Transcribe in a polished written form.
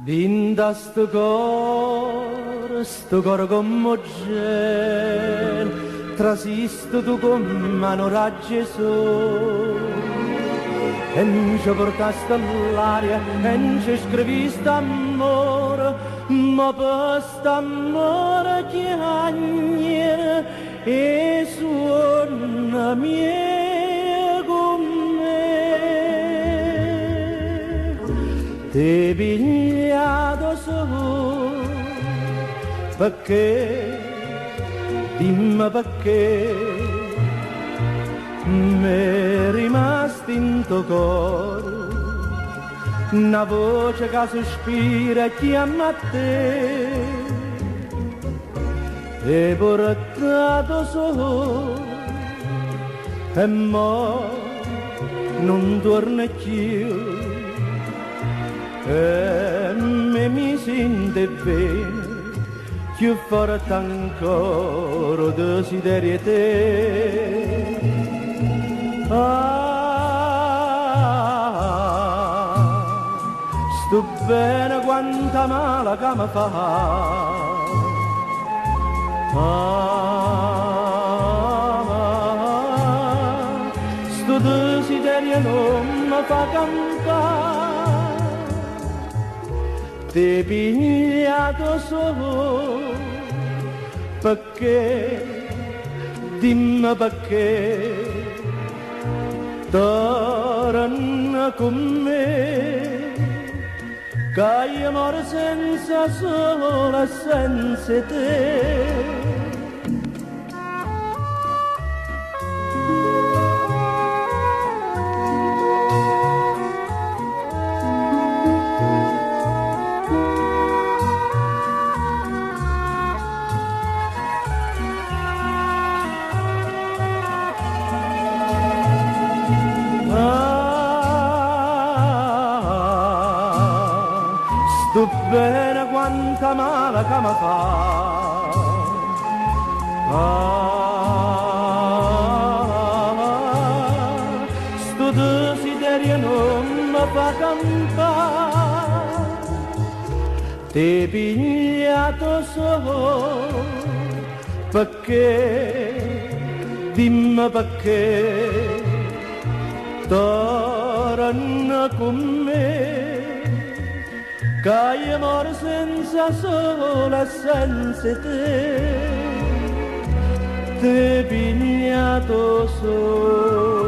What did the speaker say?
Linda sto cor commogen, trasisto tu con mano raggi su. E non ci portaste all'aria, e non ci scriviste amore, ma per st'amore chiagne e suona mia con me. Ti pigliato solo perché, dimmi perché, m'è rimasto in tuo cuore una voce che sospira e chiama a te. E portato solo e mo non torna più. E mi sente bene, più forte ancora desiderio te. Sto bene quanta male che mi fa. Sto desiderio non mi fa cantare. Ti pigliato solo perché, dimmi perché, torna con me, che io muore senza sole e senza te. Sto bene quanta male che mi fa. Sto desiderio non mi fa campare. Ti pigliato solo perché, dimmi perché, torna con me, che io muore senza sole e senza te. Ti pigliato solo